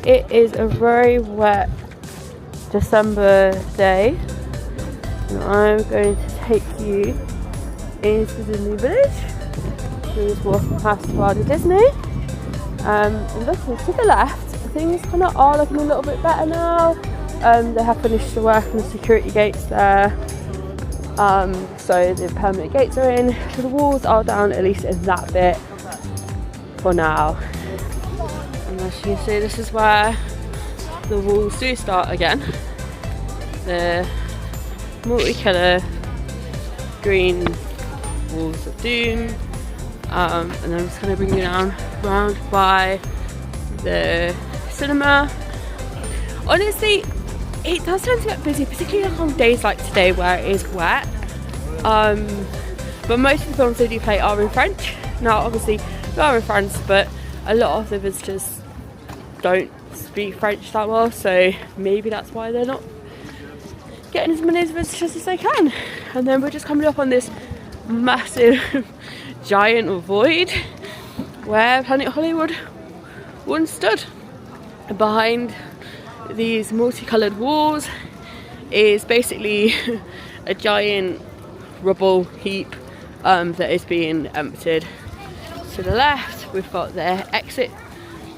It is a very wet December day, and I'm going to take you into the new village. We're just walking past Florida Disney, and looking to the left, things kind of are looking a little bit better now. They have finished the work on the security gates there, so the permanent gates are in, so the walls are down at least in that bit for now. And as you can see, this is where the walls do start again. The multicolour green walls of doom, and then I'm just going to bring you down round by the cinema. Honestly, it does tend to get busy, particularly on days like today where it is wet, but most of the films they do play are in French. Now obviously they are in France, but a lot of the visitors don't speak French that well, so maybe that's why they're not getting as many visitors as they can. And then we're just coming up on this massive giant void where Planet Hollywood once stood. Behind these multicoloured walls is basically a giant rubble heap that is being emptied. To the left we've got their exit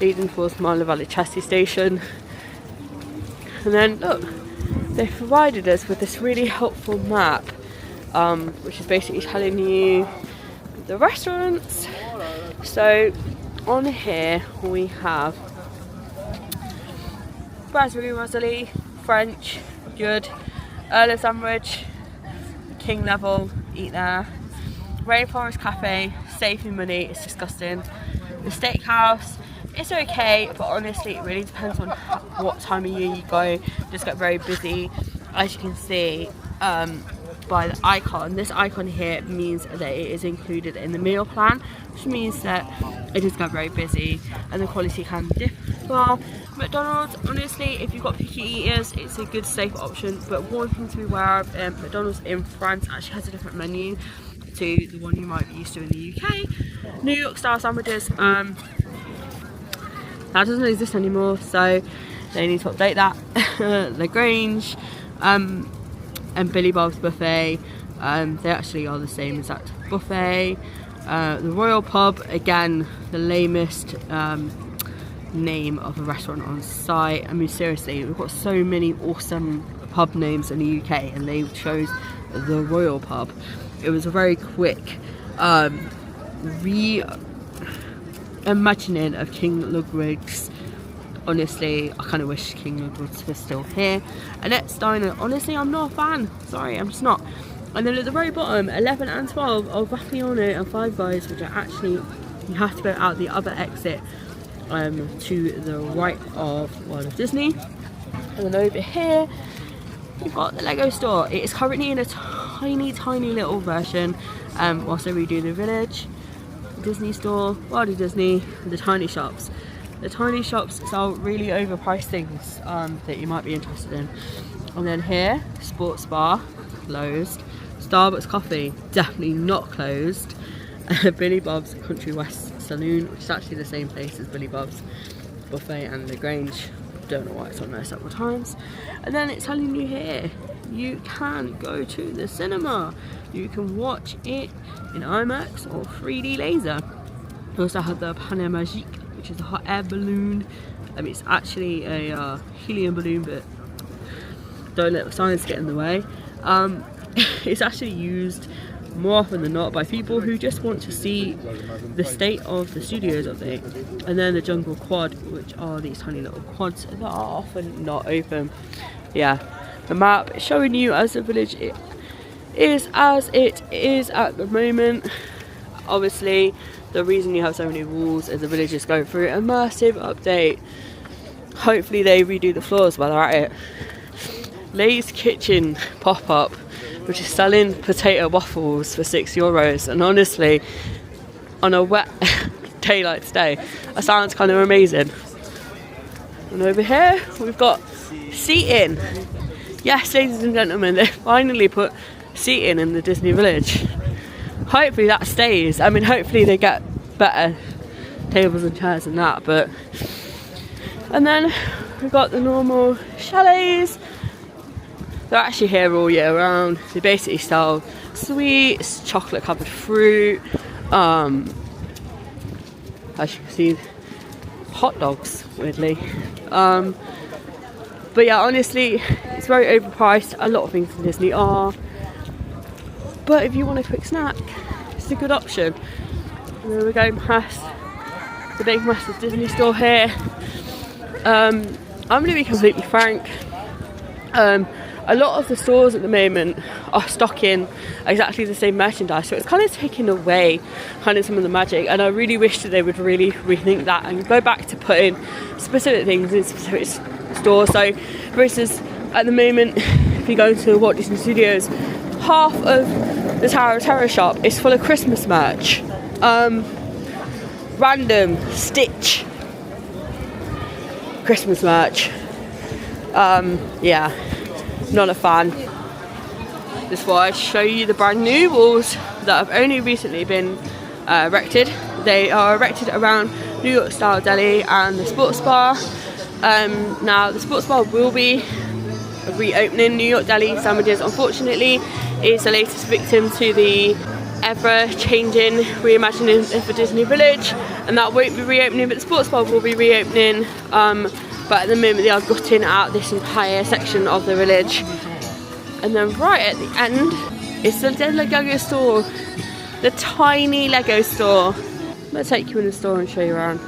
leading towards Marla Valley Chelsea station, and then look, they've provided us with this really helpful map, which is basically telling you the restaurants. So on here we have Brasserie Rosalie, French, good, Earl of Sandwich, King Level, eat there, Rainforest Cafe, saving money, it's disgusting. The Steakhouse, it's okay, but honestly it really depends on what time of year you go. It just get very busy, as you can see by the icon. This icon here means that it is included in the meal plan, which means that it does get very busy and the quality can differ. McDonald's, honestly, if you've got picky eaters, it's a good safe option, but one thing to be aware of, McDonald's in France actually has a different menu to the one you might be used to in the UK. New York style sandwiches, that doesn't exist anymore, so they need to update that. The Grange and Billy Bob's Buffet, they actually are the same exact buffet. The Royal Pub, again, the lamest name of a restaurant on site. I mean, seriously, we've got so many awesome pub names in the UK and they chose the Royal Pub. It was a very quick reimagining of King Ludwig's. Honestly, I kind of wish King Ludwig's was still here. Annette's Diner, honestly, I'm not a fan. Sorry, I'm just not. And then at the very bottom, 11 and 12 are Vapiano and Five Guys, which are actually, you have to go out the other exit to the right of World of Disney. And then over here, we've got the Lego store. It is currently in a tiny little version whilst they redo the village. Disney store, World of Disney, the tiny shops. The tiny shops sell really overpriced things that you might be interested in. And then here, sports bar, closed. Starbucks coffee, definitely not closed. Billy Bob's Country West Saloon, which is actually the same place as Billy Bob's Buffet and the Grange. Don't know why it's on there several times. And then it's telling you here, you can go to the cinema. You can watch it in IMAX or 3D laser. We also have the Panneau Magique, which is a hot air balloon. It's actually a helium balloon, but don't let the science get in the way. It's actually used more often than not by people who just want to see the state of the studios update. And then the Jungle Quad, which are these tiny little quads that are often not open. Yeah, the map is showing you as the village it is as it is at the moment. Obviously, the reason you have so many walls is the village is going through a massive update. Hopefully they redo the floors while they're at it. Lay's Kitchen pop-up, which is selling potato waffles for €6, and honestly, on a wet day like today, that sounds kind of amazing. And over here, we've got seating. Yes, ladies and gentlemen, they finally put seating in the Disney Village. Hopefully that stays. I mean, hopefully they get better tables and chairs than that, but And then we've got the normal chalets. They're actually here all year round. They basically sell sweets, chocolate covered fruit, as you can see, hot dogs, weirdly. But yeah, honestly, it's very overpriced. A lot of things in Disney are. But if you want a quick snack, it's a good option. And then we're going past the big massive Disney store here. I'm going to be completely frank. A lot of the stores at the moment are stocking exactly the same merchandise, so it's kind of taking away kind of some of the magic, and I really wish that they would really rethink that and go back to putting specific things in specific stores. So for instance, at the moment, if you go to Walt Disney Studios, half of the Tower of Terror shop is full of Christmas merch. Random Stitch Christmas merch. Yeah, not a fan. Just thought I'd show you the brand new walls that have only recently been erected. They are erected around New York style deli and the sports bar. Now the sports bar will be reopening. New York deli sandwiches, unfortunately, is the latest victim to the ever-changing reimagining for Disney Village, and that won't be reopening, but the sports bar will be reopening. But at the moment they are gutting out this entire section of the village. And then right at the end is the Lego store, the tiny Lego store. I'm going to take you in the store and show you around.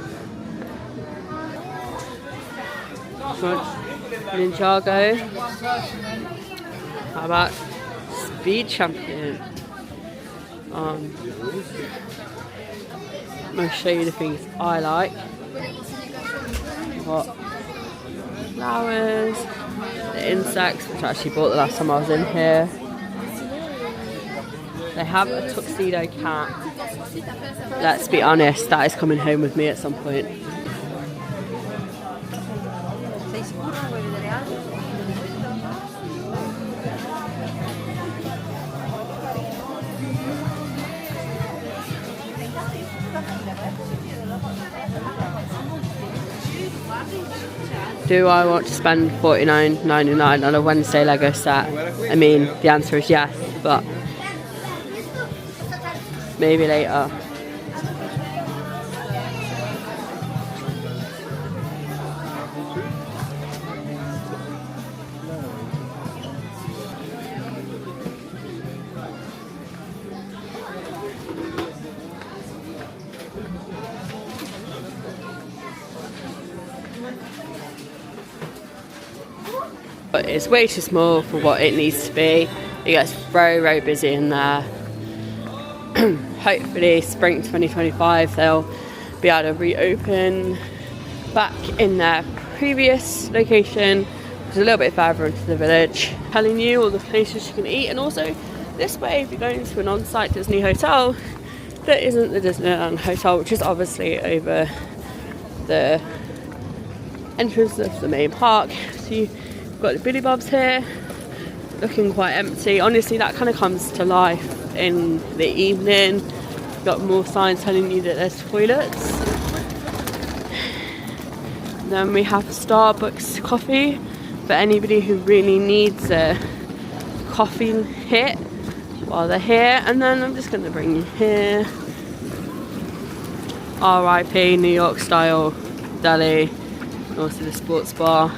Ninjago. How about Speed Champion? I'm going to show you the things I like. What? Flowers, the insects, which I actually bought the last time I was in here. They have a tuxedo cat. Let's be honest, that is coming home with me at some point. Do I want to spend $49.99 on a Wednesday Lego set? I mean, the answer is yes, but maybe later. But it's way too small for what it needs to be. It gets very, very busy in there. Hopefully spring 2025 they'll be able to reopen back in their previous location, which is a little bit further into the village, telling you all the places you can eat. And also this way, if you're going to an on-site Disney hotel that isn't the Disneyland hotel, which is obviously over the entrance of the main park. So you've got the Billy Bobs here, looking quite empty. Honestly, that kind of comes to life in the evening. You've got more signs telling you that there's toilets. Then we have Starbucks coffee for anybody who really needs a coffee hit while they're here. And then I'm just going to bring you here. RIP New York style deli, also the sports bar.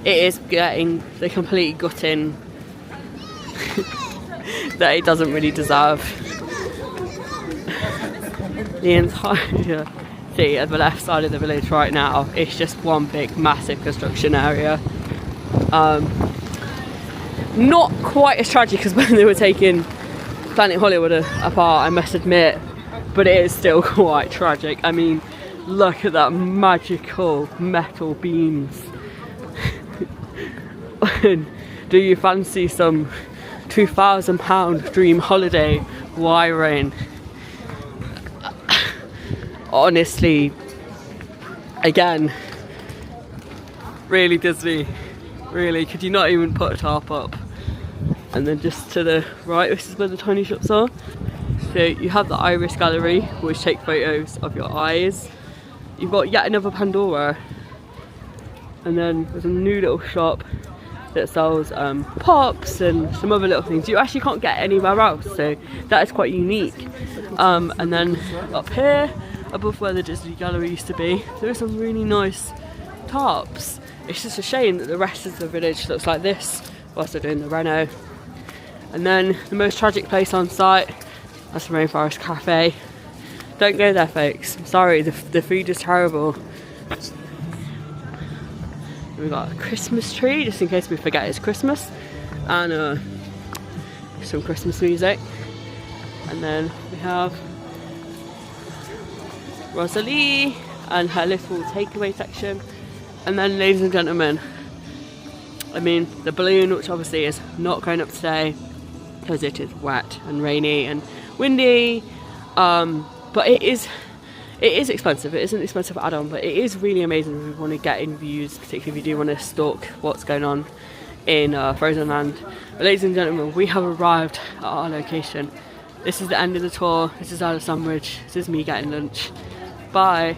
It is getting the complete gutting that it doesn't really deserve. The entire city at the left side of the village right now is just one big massive construction area. Not quite as tragic as when they were taking Planet Hollywood apart, I must admit, but it is still quite tragic. I mean, look at that magical metal beams. Do you fancy some £2,000 dream holiday wiring? Honestly, again, really Disney, really, could you not even put a tarp up? And then just to the right, this is where the tiny shops are. So you have the Iris Gallery, which take photos of your eyes. You've got yet another Pandora. And then there's a new little shop that sells pops and some other little things you actually can't get anywhere else, so that is quite unique. And then up here, above where the Disney gallery used to be, there are some really nice tarps. It's just a shame that the rest of the village looks like this whilst they're doing the reno. And then the most tragic place on site, that's the Rainforest Cafe. Don't go there, folks. I'm sorry, the food is terrible. We've got a Christmas tree, just in case we forget it's Christmas, and some Christmas music. And then we have Rosalie and her little takeaway section. And then, ladies and gentlemen, I mean, the balloon, which obviously is not going up today because it is wet and rainy and windy, but it is expensive. It is an expensive add-on, but it is really amazing if you want to get in views, particularly if you do want to stalk what's going on in Frozen Land. But ladies and gentlemen, we have arrived at our location. This is the end of the tour. This is Alice Sandwich. This is me getting lunch. Bye.